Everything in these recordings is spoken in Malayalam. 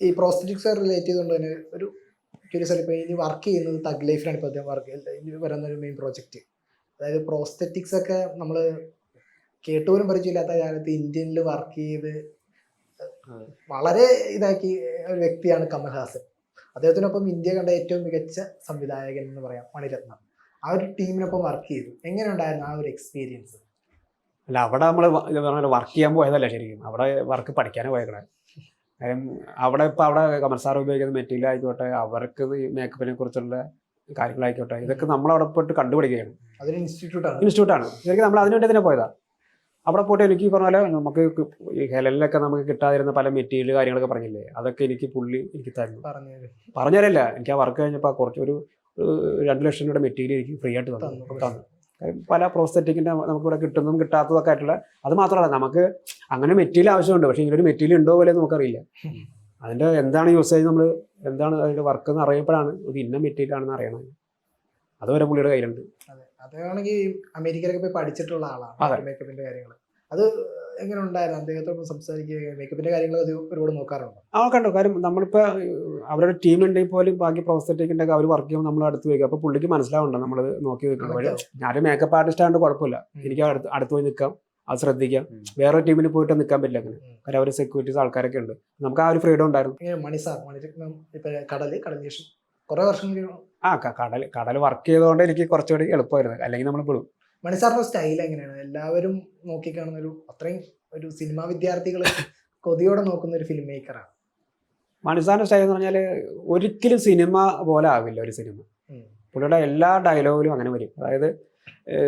ഈ പ്രോസ്തറ്റിക്സ് റിലേറ്റ് ചെയ്തുകൊണ്ട് തന്നെ ഒരു ക്യൂരിയസ് ആയിട്ട് ഇപ്പോൾ ഇനി വർക്ക് ചെയ്യുന്നത് തഗ് ലൈഫിലാണ് ഇപ്പോൾ അദ്ദേഹം വർക്ക് ഇനി വരുന്ന ഒരു മെയിൻ പ്രോജക്റ്റ്. അതായത് പ്രോസ്തറ്റിക്സ് ഒക്കെ നമ്മൾ കേട്ടുപോലും പരിചയമില്ലാത്ത കാലത്ത് ഇന്ത്യനിൽ വർക്ക് ചെയ്ത് വളരെ ഇതാക്കി ഒരു വ്യക്തിയാണ് കമൽഹാസൻ. അദ്ദേഹത്തിനൊപ്പം ഇന്ത്യ കണ്ട ഏറ്റവും മികച്ച സംവിധായകൻ എന്ന് പറയാം മണിരത്നം. ആ ഒരു ടീമിനൊപ്പം വർക്ക് ചെയ്തു. എങ്ങനെ ഉണ്ടായിരുന്നു ആ ഒരു എക്സ്പീരിയൻസ്? അല്ല, അവിടെ നമ്മൾ വർക്ക് ചെയ്യാൻ പോയതല്ല ശരിക്കും, അവിടെ വർക്ക് പഠിക്കാനേ പോയേക്കണേ. കാര്യം അവിടെ ഇപ്പോൾ അവിടെ കമൽ സാർ ഉപയോഗിക്കുന്ന മെറ്റീരിയൽ ആയിക്കോട്ടെ, അവർക്ക് മേക്കപ്പിനെ കുറിച്ചുള്ള കാര്യങ്ങളായിക്കോട്ടെ, ഇതൊക്കെ നമ്മളവിടെ പോയിട്ട് കണ്ടുപിടിക്കുകയാണ്. അതൊരു ഇൻസ്റ്റിറ്റ്യൂട്ടാണ് ശരിക്കും. നമ്മൾ അതിനുവേണ്ടി തന്നെ പോയതാണ്. അവിടെ പോയിട്ട് എനിക്ക് പറഞ്ഞ പോലെ നമുക്ക് ഈ ഹെലനിലൊക്കെ നമുക്ക് കിട്ടാതിരുന്ന പല മെറ്റീരിയൽ കാര്യങ്ങളൊക്കെ പറഞ്ഞില്ലേ, അതൊക്കെ പുള്ളി എനിക്ക് തരുന്നു. പറഞ്ഞുതരല്ല, എനിക്ക് ആ വർക്ക് കഴിഞ്ഞപ്പോൾ കുറച്ച് ഒരു 2 ലക്ഷം രൂപയുടെ മെറ്റീരിയൽ എനിക്ക് ഫ്രീ ആയിട്ട് തന്നു. പല പ്രോസ്തെറ്റിക്കിൻ്റെ നമുക്കിവിടെ കിട്ടുന്നതും കിട്ടാത്തതൊക്കെ ആയിട്ടുള്ള. അത് മാത്രമല്ല, നമുക്ക് അങ്ങനെ മെറ്റീരിയൽ ആവശ്യമുണ്ട്, പക്ഷേ ഇങ്ങനൊരു മെറ്റീരിയൽ ഉണ്ടോ പോലെ നമുക്കറിയില്ല. അതിൻ്റെ എന്താണ് യൂസേജ്, നമ്മൾ എന്താണ് അതിൻ്റെ വർക്ക് എന്ന് അറിയപ്പോഴാണ് ഇത് ഇന്ന മെറ്റീരിയൽ ആണെന്ന് അറിയണം. അതുവരെ പുള്ളിയുടെ കയ്യിലുണ്ട്. അതാണെങ്കിൽ അമേരിക്കയിലൊക്കെ പോയി പഠിച്ചിട്ടുള്ള ആളാണ് മേക്കപ്പിന്റെ കാര്യങ്ങൾ. അത് എങ്ങനെ ഉണ്ടായിരുന്നു? അദ്ദേഹത്തോട് സംസാരിക്കുക, മേക്കപ്പിന്റെ കാര്യങ്ങൾ ഒരുപാട് നോക്കാറുണ്ട്? കണ്ടു. കാര്യം നമ്മളിപ്പോൾ അവരുടെ ടീം ഉണ്ടെങ്കിൽ പോലും ബാക്കി പ്രോസ്തെറ്റിക്കിൻ്റെ അവർ വർക്ക് ചെയ്യുമ്പോൾ നമ്മൾ അടുത്ത് വയ്ക്കുക. അപ്പോൾ പുള്ളിക്ക് മനസ്സിലാവുന്നുണ്ട് നമ്മൾ നോക്കി വെക്കുന്നത്. ഞാനൊരു മേക്കപ്പ് ആർട്ടിസ്റ്റ് ആയതുകൊണ്ട് കുഴപ്പമില്ല, എനിക്ക് അടുത്ത് പോയി നിൽക്കാം, അത് ശ്രദ്ധിക്കാം. വേറെ ടീമിന് പോയിട്ട് നിൽക്കാൻ പറ്റില്ല അങ്ങനെ. കാര്യം അവർ സെക്യൂരിറ്റീസ് ആൾക്കാരൊക്കെ ഉണ്ട്, നമുക്ക് ആ ഒരു ഫ്രീഡം ഉണ്ടായിരുന്നു. കുറെ വർഷം കടൽ വർക്ക് ചെയ്തുകൊണ്ട് എനിക്ക് കുറച്ചുകൂടി എളുപ്പമായിരുന്നു, അല്ലെങ്കിൽ നമ്മൾ പെടും. മണിസാറിന്റെ സ്റ്റൈൽ എങ്ങനെയാണ്? എല്ലാവരും നോക്കിക്കാണുന്ന ഒരു അത്രയും ഒരു സിനിമാ വിദ്യാർത്ഥികൾ കൊതിയോടെ നോക്കുന്ന ഒരു ഫിലിം മേക്കറാണ് മണിസാറിന്റെ സ്റ്റൈൽ എന്ന് പറഞ്ഞാൽ. ഒരിക്കലും സിനിമ പോലെ ആവില്ല ഒരു സിനിമ. പുള്ളിയുടെ എല്ലാ ഡയലോഗിലും അങ്ങനെ വരും. അതായത്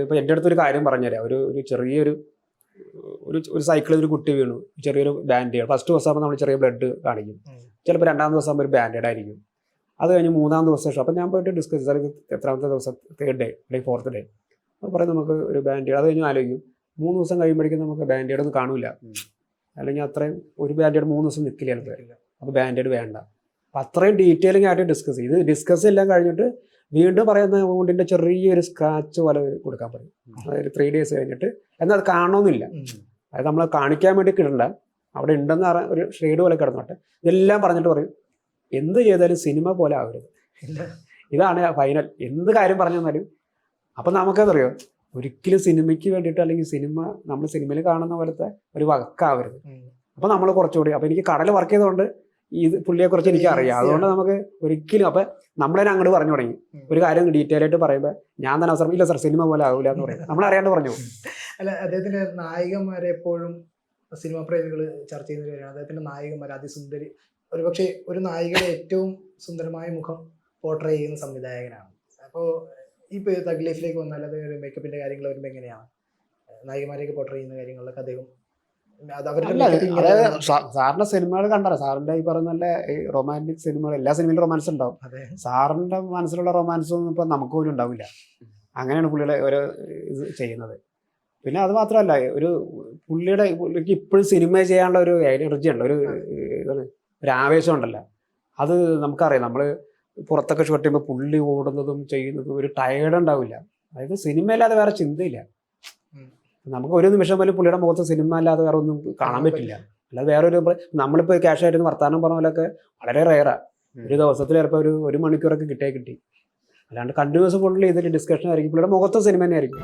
ഇപ്പൊ എൻ്റെ അടുത്തൊരു കാര്യം പറഞ്ഞുതരാം. ഒരു ചെറിയൊരു ഒരു സൈക്കിളിൽ ഒരു കുട്ടി വീണു, ചെറിയൊരു ബാൻഡേഡ്. ഫസ്റ്റ് ദിവസം ആകുമ്പോൾ നമ്മൾ ചെറിയ ബ്ലഡ് കാണിക്കും, ചിലപ്പോൾ 2-ാം ദിവസം ആകുമ്പോൾ ഒരു ബാൻഡേഡ് ആയിരിക്കും. അത് കഴിഞ്ഞ് 3-ാം ദിവസം ശേഷം അപ്പം ഞാൻ പോയിട്ട് ഡിസ്കസ് ചെയ്താൽ എത്രാമത്തെ ദിവസം, 3rd ഡേ അല്ലെങ്കിൽ 4th ഡേ, അപ്പോൾ പറയും നമുക്ക് ഒരു ബാൻഡേഡ്. അത് കഴിഞ്ഞ് ആലോചിക്കും 3 ദിവസം കഴിയുമ്പോഴേക്കും നമുക്ക് ബാൻഡേഡ് ഒന്നും കാണില്ല, അല്ലെങ്കിൽ അത്രയും ഒരു ബാൻഡേഡ് 3 ദിവസം നിൽക്കില്ല ചിലപ്പോൾ. അപ്പോൾ ബാൻഡേഡ് വേണ്ട. അപ്പം അത്രയും ഡീറ്റെയിലിംഗ് ആയിട്ട് ഡിസ്കസ് ചെയ്ത് എല്ലാം കഴിഞ്ഞിട്ട് വീണ്ടും പറയുന്ന വൂണ്ടിൻ്റെ ചെറിയൊരു സ്ക്രാച്ച് പോലെ കൊടുക്കാൻ പറയും. അതായത് 3 days കഴിഞ്ഞിട്ട്. എന്നാൽ അത് കാണണമെന്നില്ല, അതായത് നമ്മൾ കാണിക്കാൻ വേണ്ടി കിടണ്ട, അവിടെ ഉണ്ടെന്ന് ഒരു ഷെയ്ഡ് പോലെ കിടന്നോട്ടെ. ഇതെല്ലാം പറഞ്ഞിട്ട് പറയും എന്ത് ചെയ്താലും സിനിമ പോലെ ആവരുത്, ഇതാണ് ഫൈനൽ. എന്ത് കാര്യം പറഞ്ഞു തന്നാലും. അപ്പം നമുക്കതറിയോ, ഒരിക്കലും സിനിമയ്ക്ക് വേണ്ടിയിട്ട് അല്ലെങ്കിൽ നമ്മൾ സിനിമയിൽ കാണുന്ന പോലത്തെ ഒരു വക്കാവരുത്. അപ്പം നമ്മൾ കുറച്ചുകൂടി, അപ്പം എനിക്ക് കടൽ വർക്ക് ചെയ്തുകൊണ്ട് ഇത് പുള്ളിയെക്കുറിച്ച് എനിക്ക് അറിയാം. അതുകൊണ്ട് നമുക്ക് ഒരിക്കലും അപ്പം നമ്മളതിനെ അങ്ങോട്ട് പറഞ്ഞു തുടങ്ങി. ഒരു കാര്യം ഡീറ്റെയിൽ ആയിട്ട് പറയുമ്പോൾ ഞാൻ തന്നെ അവസരം ഇല്ല സാർ സിനിമ പോലെ ആവില്ല എന്ന് പറയും. നമ്മൾ അറിയാണ്ട് പറഞ്ഞു. അല്ല, അദ്ദേഹത്തിന്റെ നായികന്മാരെ എപ്പോഴും സിനിമാ പ്രേമികൾ ചർച്ച ചെയ്യുന്ന കാര്യമാണ്. അദ്ദേഹത്തിന്റെ നായികന്മാർ അതിസുന്ദരി, ഒരുപക്ഷെ ഒരു നായികയുടെ ഏറ്റവും സുന്ദരമായ മുഖം പോർട്രേ ചെയ്യുന്ന സംവിധായകനാണ്. അപ്പോൾ ഈ തഗ് ലൈഫിലേക്ക് വന്നാൽ അത് മേക്കപ്പിന്റെ കാര്യങ്ങൾ വരുമ്പോൾ എങ്ങനെയാണ് നായികമാരെയൊക്കെ പോർട്രേ ചെയ്യുന്ന കാര്യങ്ങളിലൊക്കെ അദ്ദേഹം സാറിന്റെ സിനിമകൾ കണ്ടല്ലോ, സാറിന്റെ ഈ പറഞ്ഞ നല്ല റൊമാൻറ്റിക് സിനിമകൾ, എല്ലാ സിനിമയിലും റൊമാൻസ് ഉണ്ടാവും. സാറിന്റെ മനസ്സിലുള്ള റൊമാൻസൊന്നും ഇപ്പം നമുക്ക് പോലും ഉണ്ടാവില്ല. അങ്ങനെയാണ് പുള്ളിയുടെ ഓരോ ഇത് ചെയ്യുന്നത്. പിന്നെ അത് മാത്രമല്ല, പുള്ളിക്ക് ഇപ്പോഴും സിനിമ ചെയ്യാനുള്ള ഒരു എനർജി ഉണ്ട്, ഒരു ആവേശം ഉണ്ടല്ലോ. അത് നമുക്കറിയാം. നമ്മൾ പുറത്തൊക്കെ ഷൂട്ട് ചെയ്യുമ്പോൾ പുള്ളി ഓടുന്നതും ചെയ്യുന്നതും ഒരു ടയേർഡ് ഉണ്ടാവില്ല. അതായത് സിനിമയില്ലാതെ വേറെ ചിന്തയില്ല. നമുക്ക് ഒരു നിമിഷം പോലും പുള്ളിയുടെ മുഖത്ത് സിനിമ അല്ലാതെ വേറെ ഒന്നും കാണാൻ പറ്റില്ല. അല്ലാതെ വേറൊരു നമ്മളിപ്പോൾ ക്യാഷ് ആയിട്ട് വർത്താനം പറഞ്ഞ പോലെയൊക്കെ വളരെ റെയറാണ്. ഒരു ദിവസത്തിൽ ചിലപ്പോൾ ഒരു മണിക്കൂറൊക്കെ കിട്ടി. അല്ലാണ്ട് കണ്ടിന്യൂസ് ഫുള്ളി ഇതിൽ ഡിസ്കഷൻ ആയിരിക്കും. പുള്ളിയുടെ മുഖത്ത് സിനിമ തന്നെ ആയിരിക്കും.